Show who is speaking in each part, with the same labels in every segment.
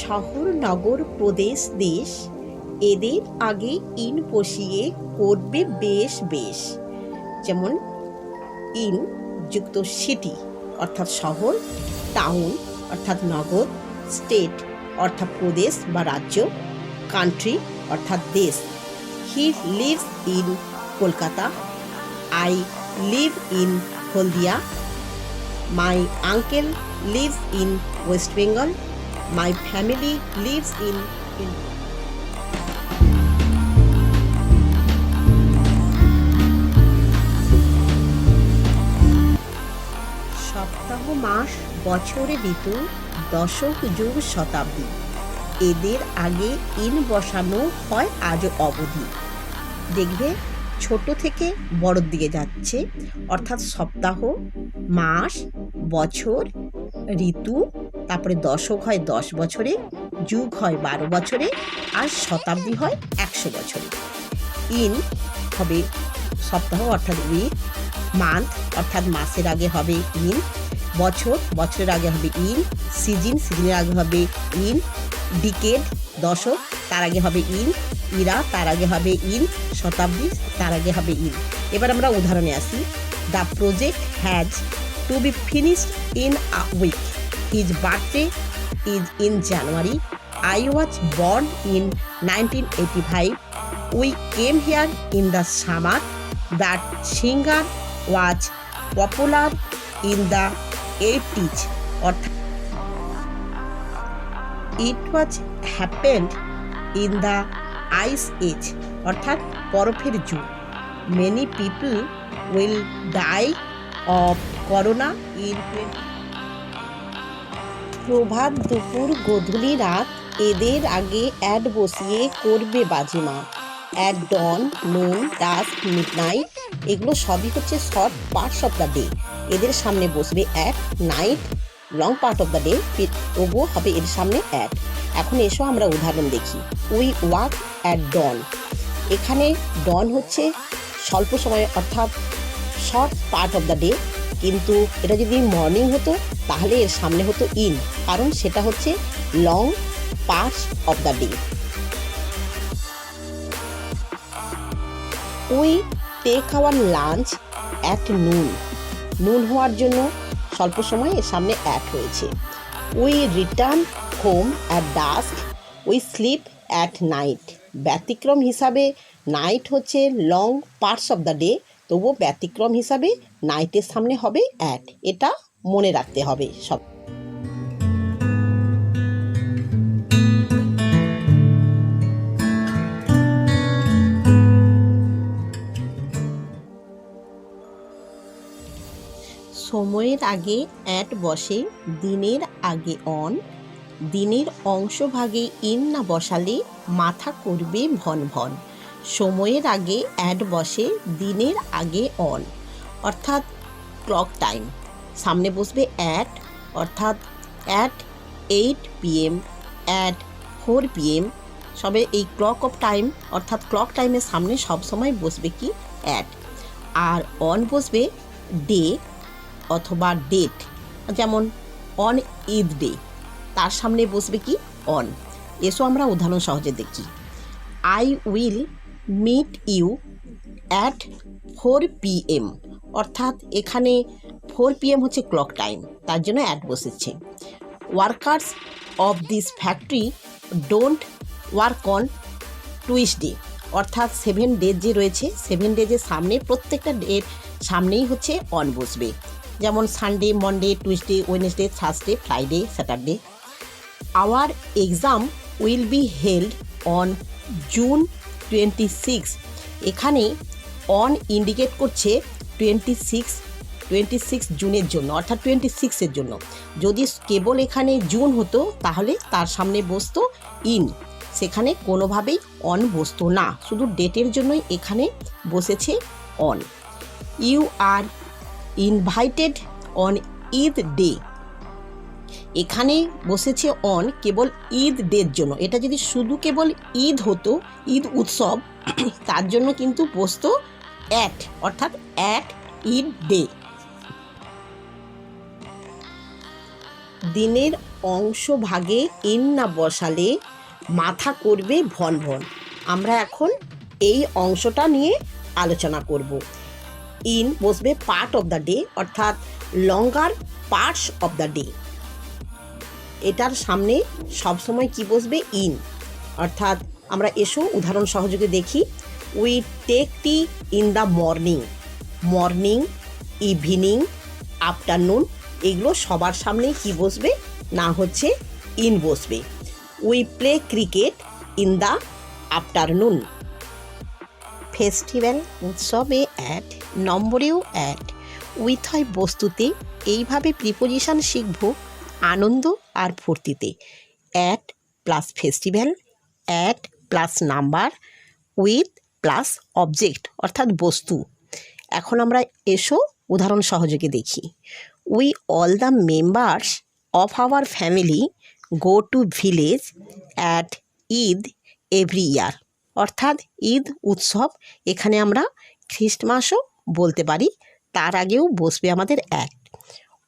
Speaker 1: শহর, নগর, প্রদেশ, দেশ এদের আগে ইন বসিয়ে করবে বেশ বেশ। যেমন ইন যুক্ত সিটি অর্থাৎ শহর, টাউন অর্থাৎ নগর, স্টেট অর্থাৎ প্রদেশ বা রাজ্য, কান্ট্রি অর্থাৎ দেশ। He lives in Kolkata, I live in Haldia, my uncle lives in West Bengal, my family lives in India. সপ্তাহ, মাস, বছরে ঋতু, দশক, যুগ, শতাব্দী এদের আগে ইন বসানো হয় আজও অবধি। দেখবে ছোট থেকে বড়র দিকে যাচ্ছে, অর্থাৎ সপ্তাহ, মাস, বছর, ঋতু, তারপরে দশক হয় 10 বছরে, যুগ হয় 12 বছরে, আর শতাব্দী হয় 100 বছরে। ইন হবে সপ্তাহ অর্থাৎ উইক, মান্থ অর্থাৎ মাসের আগে হবে ইন, বছর বছরের আগে হবে ইন, সিজনের আগে হবে ইন, ডিকেড দশক তার আগে হবে ইন, ইরা তার আগে হবে ইন, শতাব্দী তার আগে হবে ইন। এবার আমরা উদাহরণে আসি। The project has to be finished in a week, his birthday is in January, I was born in 1985, we came here in the summer, that singer was popular in the 80s, অর্থাৎ it was happened in the ice age, অর্থাৎ বরফের যুগ। Many people will die of corona in. প্রভাত, দুপুর, গোধূলি, রাত এদের আগে অ্যাড বসিয়ে করবে বাজিমাত। অ্যাট ডন, নুন, ডাস্ক, মিডনাইট এগুলো সবই হচ্ছে short parts of the day. এদের সামনে বসবে at, night long part of the day, তবুও হবে এর সামনে অ্যাট। এখন এসো আমরা উদাহরণ দেখি। উই ওয়াক অ্যাট ডন, এখানে ডন হচ্ছে স্বল্প সময় অর্থাৎ short part of the day, কিন্তু এটা যদি মর্নিং হতো তাহলে এর সামনে হতো ইন, কারণ সেটা হচ্ছে long parts of the day. We take our lunch at noon, noon হওয়ার জন্য স্বল্প সময় এর সামনে অ্যাট হয়েছে। We return home at dusk, we slip at night, ব্যতিক্রম হিসাবে নাইট হচ্ছে long parts of the day, তবুও ব্যতিক্রম হিসাবে নাইটের সামনে হবে অ্যাট, এটা মনে রাখতে হবে সব। সময়ের আগে অ্যাট বসে, দিনের আগে অন, দিনের অংশভাগে ইন না বসালে মাথা করবে ভন ভন। সময়ের আগে অ্যাট বসে, দিনের আগে অন, অর্থাৎ ক্লক টাইম সামনে বসবে অ্যাট, অর্থাৎ অ্যাট 8 PM, অ্যাট 4 PM সবে এই ক্লক অফ টাইম অর্থাৎ ক্লক টাইমের সামনে সবসময় বসবে কি অ্যাট। আর অন বসবে ডে অথবা ডেট, যেমন অন ঈদ ডে, তার সামনে বসবে কি অন। এসো আমরা উদাহরণ সহজে দেখি। I will meet you at 4 PM, অর্থাৎ এখানে 4 PM হচ্ছে ক্লক টাইম, তার জন্য অ্যাট বসেছে। Workers of this factory don't work on Tuesday, অর্থাৎ 7 ডেজ যে রয়েছে 7 ডেজের সামনে প্রত্যেকটা ডের সামনেই হচ্ছে অন বসবে, যেমন Sunday, Monday, Tuesday, Wednesday, Thursday, Friday, Saturday. Our exam will be held on June 26, এখানে অন ইন্ডিকেট করছে 26 জুনের জন্য, অর্থাৎ 26-এর জন্য। যদি কেবল এখানে জুন হতো তাহলে তার সামনে বসতো ইন, সেখানে কোনোভাবেই অন বসতো না, শুধু ডেটের জন্যই এখানে বসেছে on. You are invited on Eid day, এখানে বসেছে অন কেবল ঈদ ডের জন্য। এটা যদি শুধু কেবল ঈদ হতো, ঈদ উৎসব, তার জন্য কিন্তু বসতো অ্যাট, অর্থাৎ অ্যাট ঈদ ডে। দিনের অংশ ভাগে ইন না বসালে মাথা করবে ভন ভন। আমরা এখন এই অংশটা নিয়ে আলোচনা করব। ইন বসবে পার্ট অফ দ্য ডে, অর্থাৎ লঙ্গার পার্টস অফ দ্য ডে। এটার সামনে সবসময় কি বসবে? ইন। অর্থাৎ আমরা এসো উদাহরণ সহযোগে দেখি। We take tea in the morning. Morning, evening, afternoon, এগুলো সবার সামনে কি বসবে? না হচ্ছে ইন বসবে। We play cricket in the afternoon. Festival, উৎসবে অ্যাট, নম্বরেও অ্যাট। উইথ হয় বস্তুতে। এইভাবে প্রিপোজিশন শিখব আনন্দ আর ফুর্তিতে। At plus festival, at plus number, with plus object অর্থাৎ বস্তু। এখন আমরা এসো উদাহরণ সহযোগে দেখি। We all the members of our family go to village at Eid every year. অর্থাৎ ঈদ উৎসব, এখানে আমরা খ্রিস্টমাসও বলতে পারি। তার আগেও বসবে আমাদের অ্যাট।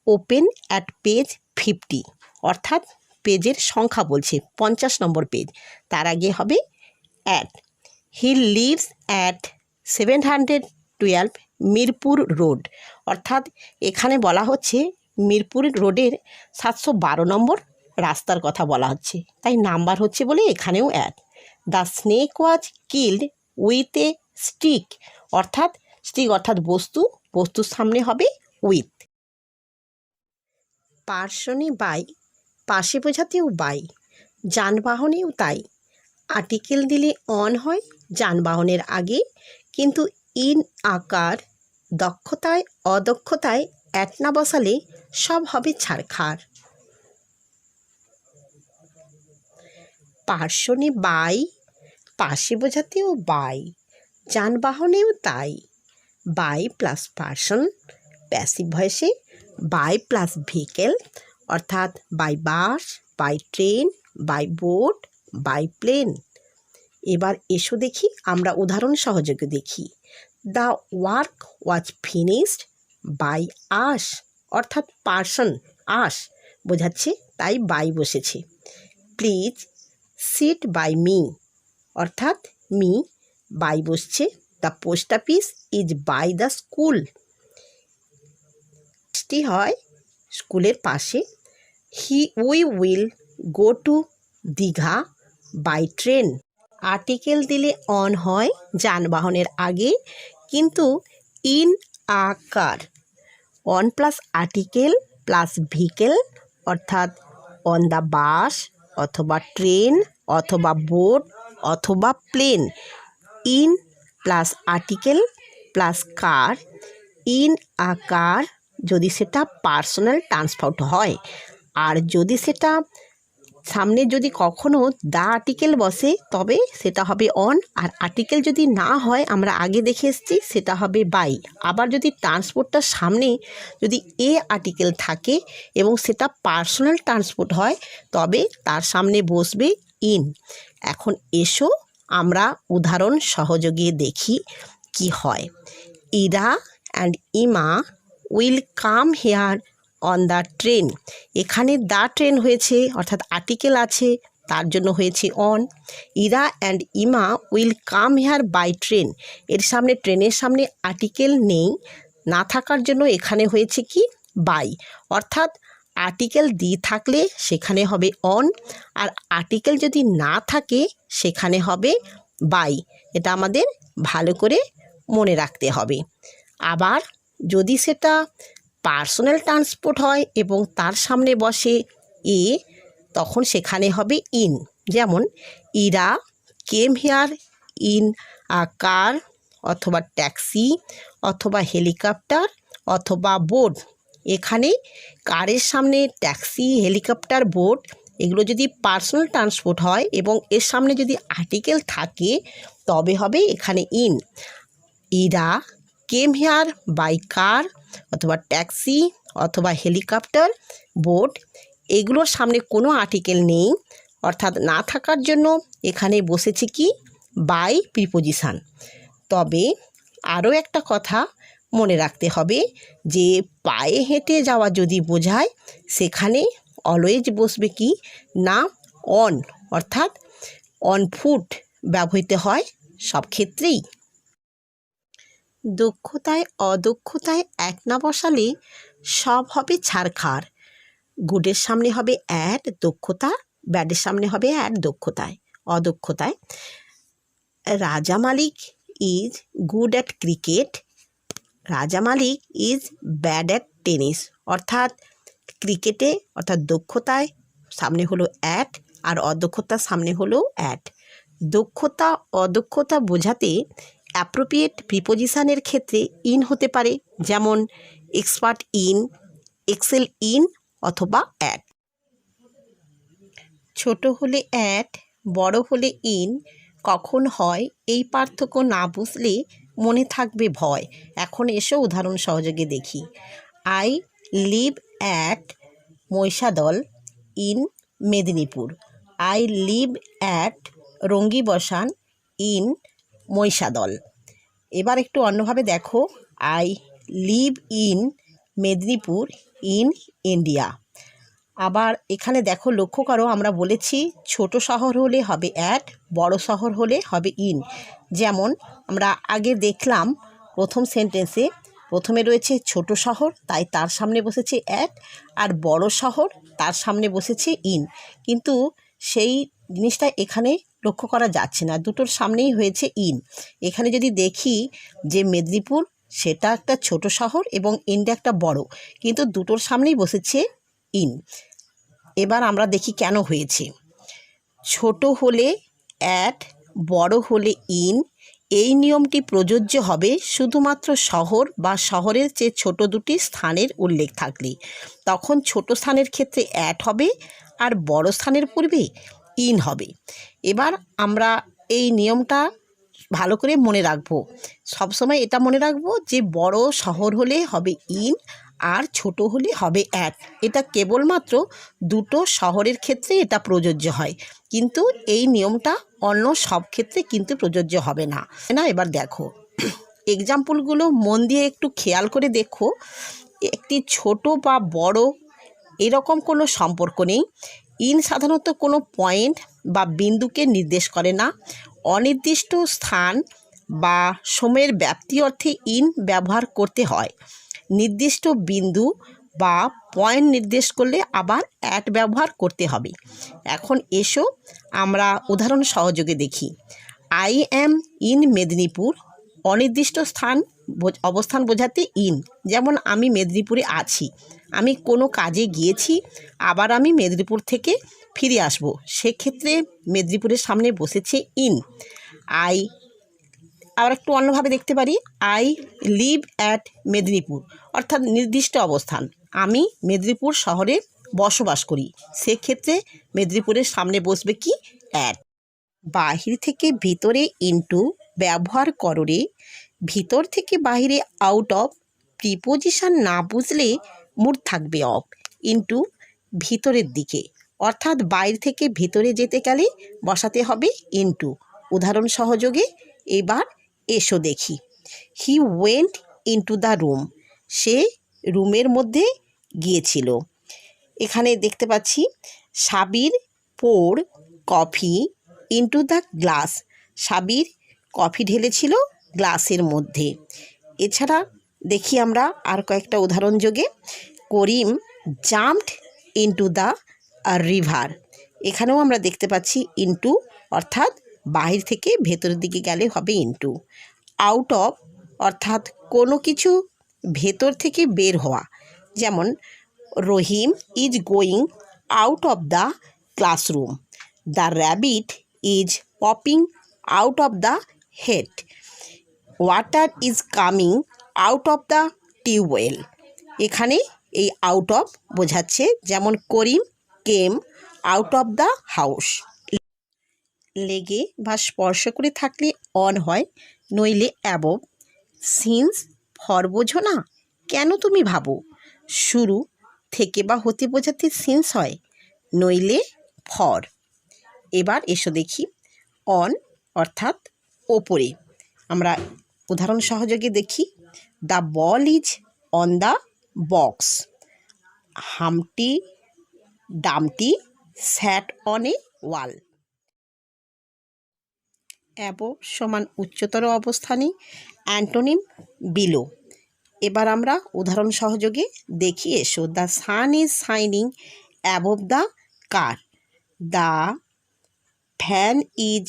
Speaker 1: ওপেন অ্যাট পেজ 50, অর্থাৎ পেজের সংখ্যা বলছে 50 নম্বর পেজ, তার আগে হবে at. He lives at 712 Mirpur road. অর্থাৎ এখানে বলা হচ্ছে মিরপুর রোডের 712 নম্বর রাস্তার কথা বলা হচ্ছে, তাই নাম্বার হচ্ছে বলে এখানেও at. The snake was killed with a stick. অর্থাৎ স্টিক অর্থাৎ বস্তু, বস্তুর সামনে হবে উইথ। পার্সনে বাই, পাশে বোঝাতেও বাই, যানবাহনেও তাই। আর্টিকেল দিলে অন হয় যানবাহনের আগে, কিন্তু ইন আকার, দক্ষতায় অদক্ষতায় অ্যাট না বসালে সব হবে ছাড়খাড়। পার্সনে বাই, পাশে বোঝাতেও বাই, যানবাহনেও তাই। বাই প্লাস পার্সন, প্যাসিভ ভয়েসে বাই প্লাস ভেহিকেল, অর্থাৎ by bus, by train, by boat, by plane. এবার এসো দেখি আমরা উদাহরণ সহযোগে দেখি। The work was finished by us, অর্থাৎ পার্সন আস বোঝাচ্ছে, তাই বাই বসেছে। প্লিজ সিট বাই মি, অর্থাৎ মি বাই বসছে। The post office is by the school. হয় স্কুলের পাশে। We will go to Digha by train. Article দিলে অন হয় যানবাহনের আগে, কিন্তু ইন আকার। On plus article plus vehicle, অর্থাৎ অন দ্য বাস অথবা ট্রেন অথবা বোট অথবা plane. In plus article plus car, in আকার যদি সেটা পার্সোনাল ট্রান্সপোর্ট হয়, আর যদি সেটা সামনে যদি কখনো দা আর্টিকেল বসে তবে সেটা হবে অন, আর আর্টিকেল যদি না হয় আমরা আগে দেখে এসেছি সেটা হবে বাই। আবার যদি ট্রান্সপোর্টটার সামনে যদি এ আর্টিকেল থাকে এবং সেটা পার্সোনাল ট্রান্সপোর্ট হয় তবে তার সামনে বসবে ইন। এখন এসো আমরা উদাহরণ সহযোগে দেখি কি হয়। Ira and Ima will come here on the train. এখানে দ্য ট্রেন হয়েছে, অর্থাৎ আর্টিকেল আছে, তার জন্য হয়েছে on. Ira and Ima will come here by train, এর সামনে ট্রেনের সামনে আর্টিকেল নেই, না থাকার জন্য এখানে হয়েছে কি বাই। অর্থাৎ আর্টিকেল দিয়ে থাকলে সেখানে হবে অন, আর আর্টিকেল যদি না থাকে সেখানে হবে বাই। এটা আমাদের ভালো করে মনে রাখতে হবে। আবার যদি সেটা পার্সোনাল ট্রান্সপোর্ট হয় এবং তার সামনে বসে এ, তখন সেখানে হবে ইন। যেমন Ira came here in a car অথবা ট্যাক্সি অথবা হেলিকপ্টার অথবা বোট। এখানে কারের সামনে ট্যাক্সি, হেলিকপ্টার, বোট এগুলো যদি পার্সোনাল ট্রান্সপোর্ট হয় এবং এর সামনে যদি আর্টিকেল থাকে তবে হবে এখানে in. Ira came here by car অথবা ট্যাক্সি অথবা হেলিকপ্টার, বোট, এগুলোর সামনে কোনো আর্টিকেল নেই, অর্থাৎ না থাকার জন্য এখানে বসেছে কি বাই প্রিপোজিশান। তবে আরও একটা কথা মনে রাখতে হবে যে পায়ে হেঁটে যাওয়া যদি বোঝায় সেখানে অলওয়েজ বসবে কি না অন, অর্থাৎ অন ফুট ব্যবহৃত হয় সব ক্ষেত্রেই। দক্ষতায় অদক্ষতায় এক না বসালে সব হবে ছারখার। গুডের সামনে হবে অ্যাট দক্ষতা, ব্যাডের সামনে হবে অ্যাট দক্ষতায় অদক্ষতায়। রাজা মালিক ইজ গুড অ্যাট ক্রিকেট, রাজা মালিক ইজ ব্যাড অ্যাট টেনিস। অর্থাৎ ক্রিকেটে অর্থাৎ দক্ষতায় সামনে হলো অ্যাট আর অদক্ষতার সামনে হলো অ্যাট। দক্ষতা অদক্ষতা বোঝাতে অ্যাপ্রোপ্রিয়েট প্রিপোজিশনের ক্ষেত্রে ইন হতে পারে, যেমন এক্সপার্ট ইন, এক্সেল ইন অথবা অ্যাট। ছোট হলে অ্যাট, বড় হলে ইন কখন হয় এই পার্থক্য না বুঝলে মনে থাকবে ভয়। এখন এসো উদাহরণ সহযোগে দেখি। I live at Mahishadal in Medinipur, I live at Rangibasan in Mahishadal. এবার একটু অন্যভাবে দেখো, I live in Medinipur in India. আবার এখানে দেখো, লক্ষ্য করো, আমরা বলেছি ছোট শহর হলে হবে অ্যাট, বড় শহর হলে হবে ইন। যেমন আমরা আগে দেখলাম প্রথম সেন্টেন্সে প্রথমে রয়েছে ছোট শহর, তাই তার সামনে বসেছে অ্যাট, আর বড় শহর তার সামনে বসেছে ইন। কিন্তু সেই জিনিসটা এখানে লক্ষ্য করা যাচ্ছে না, দুটোর সামনেই হয়েছে ইন। এখানে যদি দেখি যে মেদিনীপুর সেটা একটা ছোট শহর এবং ইন্ডিয়া একটা বড়, কিন্তু দুটোর সামনেই বসেছে ইন। এবার আমরা দেখি কেন হয়েছে। ছোট হলে অ্যাট, বড় হলে ইন, এই নিয়মটি প্রযোজ্য হবে শুধুমাত্র শহর বা শহরের চেয়ে ছোট দুটি স্থানের উল্লেখ থাকলে। তখন ছোট স্থানের ক্ষেত্রে অ্যাট হবে আর বড় স্থানের পূর্বে ইন হবে। এবার আমরা এই নিয়মটা ভালো করে মনে রাখবো, সবসময় এটা মনে রাখবো যে বড় শহর হলে হবে ইন আর ছোট হলে হবে অ্যাট। এটা কেবলমাত্র দুটো শহরের ক্ষেত্রে এটা প্রযোজ্য হয়, কিন্তু এই নিয়মটা অন্য সব ক্ষেত্রে কিন্তু প্রযোজ্য হবে না। এবার দেখো এক্সাম্পলগুলো মন দিয়ে একটু খেয়াল করে দেখো। একটি ছোট বা বড় এরকম কোনো সম্পর্ক নেই। ইন সাধারণত কোনো পয়েন্ট বা বিন্দুকে নির্দেশ করে না। অনির্দিষ্ট স্থান বা সময়ের ব্যাপ্তি অর্থে ইন ব্যবহার করতে হয়। নির্দিষ্ট বিন্দু বা পয়েন্ট নির্দেশ করলে আবার অ্যাট ব্যবহার করতে হবে। এখন এসো আমরা উদাহরণ সহযোগে দেখি। আই অ্যাম ইন মেদিনীপুর, অনির্দিষ্ট স্থান অবস্থান বোঝাতে ইন। যেমন আমি মেদিনীপুরে আছি, আমি কোনো কাজে গিয়েছি, আবার আমি মেদিনীপুর থেকে ফিরে আসব, সেক্ষেত্রে মেদিনীপুরের সামনে বসেছে ইন। আই আবার একটু অন্যভাবে দেখতে পারি, আই লিভ অ্যাট মেদিনীপুর, অর্থাৎ নির্দিষ্ট অবস্থান, আমি মেদিনীপুর শহরে বসবাস করি, সেক্ষেত্রে মেদিনীপুরের সামনে বসবে কি অ্যাট। বাহির থেকে ভিতরে ইনটু ব্যবহার করলে, ভিতর থেকে বাহিরে আউট অফ প্রিপোজিশন না বুঝলে মুড থাকবে অফ, ইনটু ভিতরের দিকে, অর্থাৎ বাইরে থেকে ভিতরে যেতে গেলে বসাতে হবে ইনটু। উদাহরণ সহযোগে এবার এসো দেখি। He went into the room, সে রুমের মধ্যে গিয়েছিল। এখানে দেখতে পাচ্ছি Sabir pour coffee into the glass, Sabir coffee ঢেলেছিল গ্লাসের মধ্যে। এছাড়া দেখি আমরা আর কয়েকটা উদাহরণ যোগে। Karim jumped into the river, এখানেও আমরা দেখতে পাচ্ছি ইনটু, অর্থাৎ বাহির থেকে ভেতরের দিকে গেলে হবে ইনটু। আউট অফ অর্থাৎ কোনো কিছু ভেতর থেকে বের হওয়া, যেমন Rahim is going out of the classroom, the rabbit is popping out of the head, water is coming out of the tube well. এখানে এই আউট অফ বোঝাচ্ছে, যেমন Karim came out of the house. লেগে বা স্পর্শ করে থাকলে অন হয়, নইলে অ্যাবভ। সিন্স ফর বোঝো না, কেন তুমি ভাবো। শুরু থেকে বা হতে বোঝাতে সিন্স হয়, নইলে ফর। এবার এসো দেখি। অন অর্থাৎ ওপরে, আমরা উদাহরণ সহযোগে দেখি। The ball is on the box, Humpty Dumpty sat on a wall. Above সমান উচ্চতর অবস্থানে, অ্যান্টোনিম বিলো। এবার আমরা উদাহরণ সহযোগে দেখি এসো। The sun is shining above the car. The fan is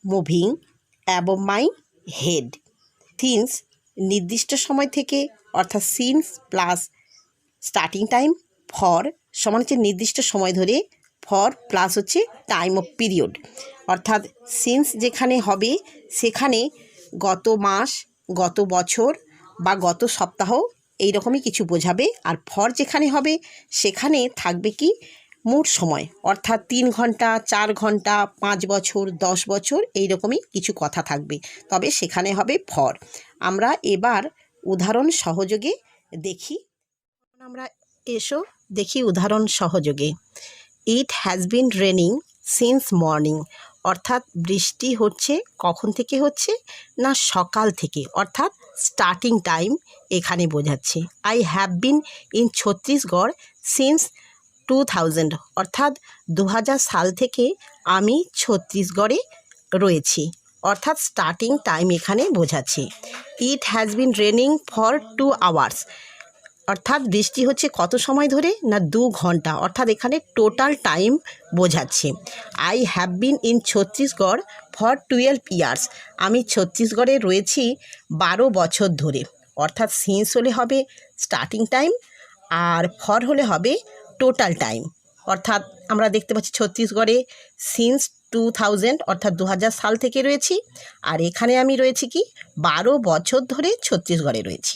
Speaker 1: moving above my head. Since নির্দিষ্ট সময় থেকে, অর্থাৎ since plus starting time, for সমান হচ্ছে নির্দিষ্ট সময় ধরে, ফর প্লাস হচ্ছে টাইম অফ পিরিয়ড। অর্থাৎ সিন্স যেখানে হবে সেখানে গত মাস, গত বছর বা গত সপ্তাহ এইরকমই কিছু বোঝাবে। আর ফর যেখানে হবে সেখানে থাকবে কি মোট সময়, অর্থাৎ 3 ঘন্টা, 4 ঘন্টা, 5 বছর, 10 বছর এইরকমই কিছু কথা থাকবে, তবে সেখানে হবে ফর। আমরা এবার উদাহরণ সহযোগে দেখি। আমরা এসো দেখি উদাহরণ সহযোগে। It has been raining since morning. অর্থাৎ বৃষ্টি হচ্ছে কখন থেকে হচ্ছে না সকাল থেকে, অর্থাৎ স্টার্টিং টাইম এখানে বোঝাচ্ছে। I have been in Chhattisgarh since 2000। অর্থাৎ 2000 সাল থেকে আমি ছত্তিশগড়ে রয়েছি, অর্থাৎ স্টার্টিং টাইম এখানে বোঝাচ্ছে। It has been raining for 2 hours. অর্থাৎ বৃষ্টি হচ্ছে কত সময় ধরে না 2 ঘন্টা, অর্থাৎ এখানে টোটাল টাইম বোঝাচ্ছে। I have been in Chhattisgarh for 12 years. আমি ছত্তিশগড়ে রয়েছি 12 বছর ধরে। অর্থাৎ সিন্স হলে হবে স্টার্টিং টাইম আর ফর হলে হবে টোটাল টাইম। অর্থাৎ আমরা দেখতে পাচ্ছি ছত্তিশগড়ে সিন্স 2000 অর্থাৎ 2000 সাল থেকে রয়েছি, আর এখানে আমি রয়েছি কি 12 বছর ধরে ছত্তিশগড়ে রয়েছি।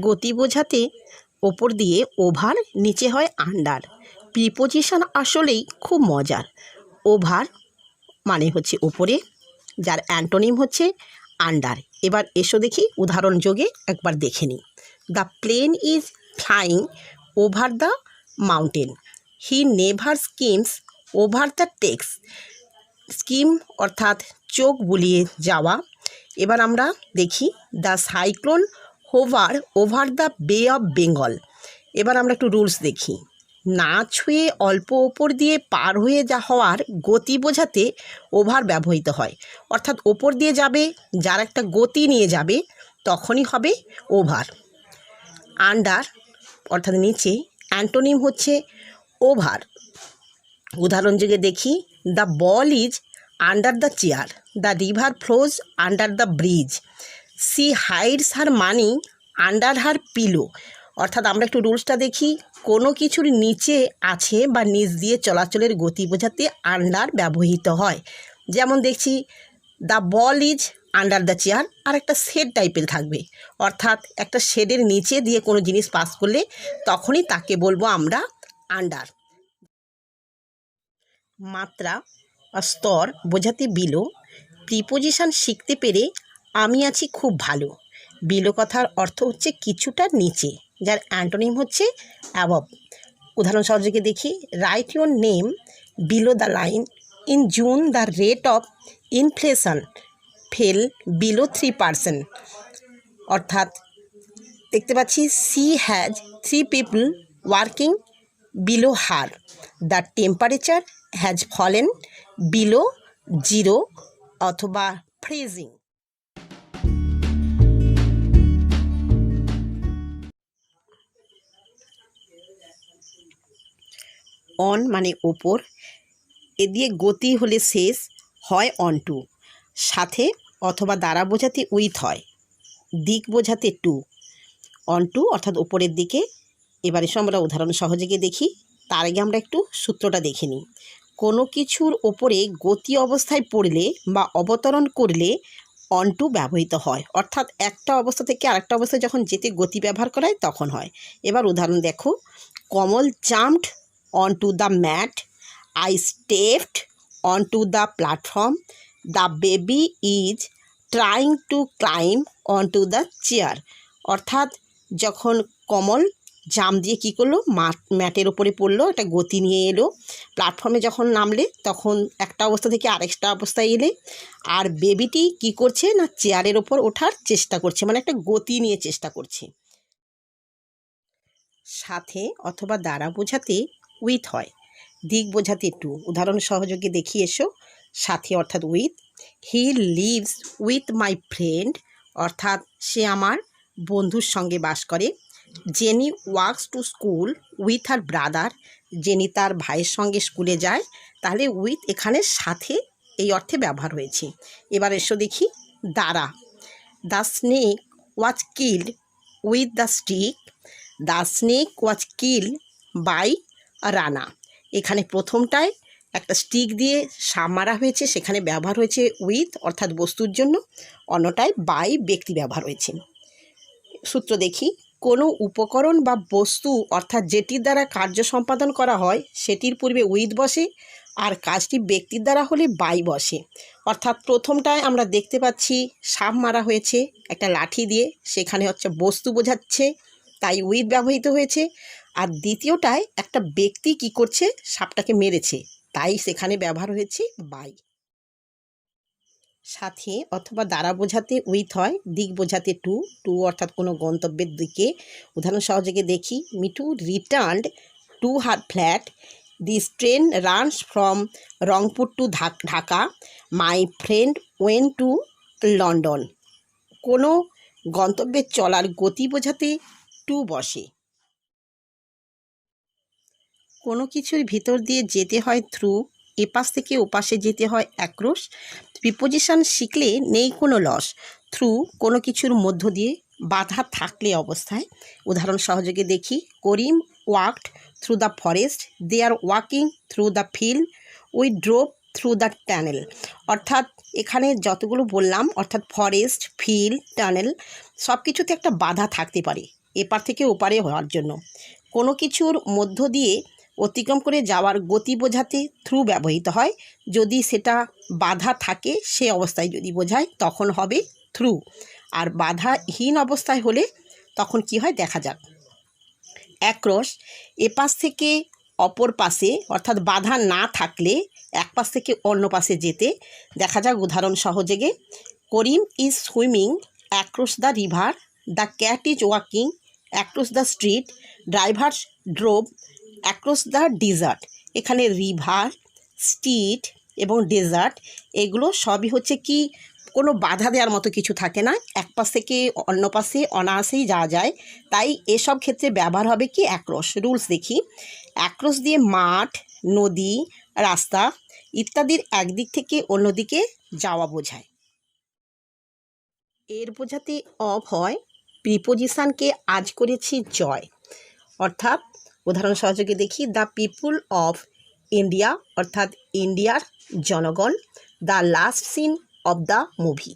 Speaker 1: গতি বোঝাতে ওপর দিয়ে ওভার, নিচে হয় আন্ডার। প্রিপোজিশন আসলেই খুব মজার। ওভার মানে হচ্ছে ওপরে, যার অ্যান্টোনিম হচ্ছে আন্ডার। এবার এসো দেখি উদাহরণ যোগে একবার দেখে নিই। The plane is flying over the mountain. He never skims over the text. Skim অর্থাৎ চোখ বুলিয়ে যাওয়া। এবার আমরা দেখি the cyclone hover over the bay of Bengal. এবার আমরা একটু রুলস দেখি। না ছুঁয়ে অল্প ওপর দিয়ে পার হয়ে হওয়ার গতি বোঝাতে ওভার ব্যবহৃত হয়। অর্থাৎ ওপর দিয়ে যাবে, যার একটা গতি নিয়ে যাবে, তখনই হবে ওভার। আন্ডার অর্থাৎ নিচে, অ্যান্টোনিম হচ্ছে ওভার। উদাহরণ যোগে দেখি। The ball is under the chair. The river flows under the bridge. She hides her money under her pillow. অর্থাৎ আমরা একটু রুলসটা দেখি। কোনো কিছুর নিচে আছে বা নিচ দিয়ে চলাচলের গতি বোঝাতে আন্ডার ব্যবহৃত হয়। যেমন দেখছি the ball is under the chair, আর একটা শেড টাইপের থাকবে, অর্থাৎ একটা শেডের নিচে দিয়ে কোনো জিনিস পাস করলে তখনই তাকে বলবো আমরা আন্ডার। মাত্রা বা স্তর বোঝাতে বিলো। প্রিপোজিশন শিখতে পেরে আমি আছি খুব ভালো। বিলো কথার অর্থ হচ্ছে কিছুটা নিচে, যার অ্যান্টোনিম হচ্ছে অ্যাবভ। উদাহরণ সহযোগে দেখি। Right your name below the line. In June the rate of inflation fail below 3%। অর্থাৎ দেখতে পাচ্ছি she has 3 people working below her. The temperature has fallen below 0 অথবা ফ্রিজিং। অন মানে ওপর, এ দিয়ে গতি হলে শেষ হয় অন টু। সাথে অথবা দ্বারা বোঝাতে উইথ হয়। দিক বোঝাতে টু। অন টু অর্থাৎ ওপরের দিকে। এবার এসে আমরা উদাহরণ সহযোগে দেখি। তার আগে আমরা একটু সূত্রটা দেখে নিই। কোনো কিছুর ওপরে গতি অবস্থায় পড়লে বা অবতরণ করলে অন টু ব্যবহৃত হয়, অর্থাৎ একটা অবস্থা থেকে আরেকটা অবস্থায় যখন যেতে গতি ব্যবহার করা হয় তখন হয়। এবার উদাহরণ দেখো। Kamal jumped on to the mat. I stepped on to the platform. The baby is trying to climb on to the chair. অর্থাৎ যখন কমল জাম দিয়ে কী করলো, ম্যাটের ওপরে পড়লো, একটা গতি নিয়ে এলো। প্ল্যাটফর্মে যখন নামলে তখন একটা অবস্থা থেকে আরেকটা অবস্থায় এলে, আর বেবিটি কি করছে না চেয়ারের ওপর ওঠার চেষ্টা করছে, মানে একটা গতি নিয়ে চেষ্টা করছে। সাথে অথবা দ্বারা বোঝাতে উইথ হয়, দিক বোঝাতে টু। উদাহরণ সহযোগে দেখিয়ে এসো। সাথে অর্থাৎ with. He lives with my friend, অর্থাৎ সে আমার বন্ধুর সঙ্গে বাস করে। Jenny works to school with her brother, jenny তার ভাইয়ের সঙ্গে স্কুলে যায়। তাহলে উইথ এখানে সাথে এই অর্থে ব্যবহার হয়েছে। এবার এসো দেখি দ্বারা। The snake was killed with the stick, the snake was killed by Rana. এখানে প্রথমটায় একটা স্টিক দিয়ে সাপ মারা হয়েছে, সেখানে ব্যবহার হয়েছে উইথ অর্থাৎ বস্তুর জন্য, অন্যটায় বাই ব্যক্তি ব্যবহার হয়েছে। সূত্র দেখি। কোনো উপকরণ বা বস্তু অর্থাৎ যেটির দ্বারা কার্য সম্পাদন করা হয় সেটির পূর্বে উইথ বসে, আর কাজটি ব্যক্তির দ্বারা হলে বাই বসে। অর্থাৎ প্রথমটায় আমরা দেখতে পাচ্ছি সাপ মারা হয়েছে একটা লাঠি দিয়ে, সেখানে হচ্ছে বস্তু বোঝাচ্ছে, তাই উইথ ব্যবহৃত হয়েছে। আর দ্বিতীয়টায় একটা ব্যক্তি কি করছে, সাপটাকে মেরেছে, তাই সেখানে ব্যবহার হয়েছে বাই। সাথে অথবা দ্বারা বোঝাতে উইথ হয়, দিক বোঝাতে টু। টু অর্থাৎ কোনো গন্তব্যের দিকে। উদাহরণ সহযোগে দেখি। Mithu returned to her flat, this train runs from Rangpur to Dhaka, my friend went to London. কোনো গন্তব্যের চলার গতি বোঝাতে টু বসে। কোনো কিছুর ভিতর দিয়ে যেতে হয় থ্রু, এপাশ থেকে ওপাশে যেতে হয় অ্যাক্রস। প্রিপোজিশন শিখলে নেই কোনো লস। থ্রু কোনো কিছুর মধ্য দিয়ে, বাধা থাকলে অবস্থায়। উদাহরণ সহযোগে দেখি। Karim walked through the forest, they are walking through the field, we drove through the tunnel. অর্থাৎ এখানে যতগুলো বললাম, অর্থাৎ ফরেস্ট, ফিল্ড, টানেল, সব কিছুতে একটা বাধা থাকতে পারে এপার থেকে ওপারে হওয়ার জন্য। কোনো কিছুর মধ্য দিয়ে অতিক্রম করে যাওয়ার গতি বোঝাতে থ্রু ব্যবহৃত হয়। যদি সেটা বাধা থাকে সে অবস্থায় যদি বোঝায় তখন হবে থ্রু, আর বাধাহীন অবস্থায় হলে তখন কি হয় দেখা যাক। অ্যাক্রস এপাশ থেকে অপর পাশে, অর্থাৎ বাধা না থাকলে এক পাশ থেকে অন্য পাশে যেতে। দেখা যাক উদাহরণ সহযোগে। Karim is swimming across the river, the cat is walking across the street, driver drove across the desert. এখানে রিভার, স্ট্রিট এবং ডেজার্ট এগুলো সবই হচ্ছে কি কোনো বাধা দেওয়ার মতো কিছু থাকে না, এক পাশ থেকে অন্য পাশে অনায়াসেই যাওয়া যায়। তাই এসব ক্ষেত্রে ব্যবহার হবে কি অ্যাক্রস। রুলস দেখি। অ্যাক্রস দিয়ে মাঠ, নদী, রাস্তা ইত্যাদির একদিক থেকে অন্যদিকে যাওয়া বোঝায়। এর বোঝাতে অফ হয়, প্রিপোজিশনকে আজ করেছি জয়। অর্থাৎ উদাহরণ সহযোগে দেখি। দ্য পিপুল অফ ইন্ডিয়া অর্থাৎ ইন্ডিয়ার জনগণ, the last scene of the movie.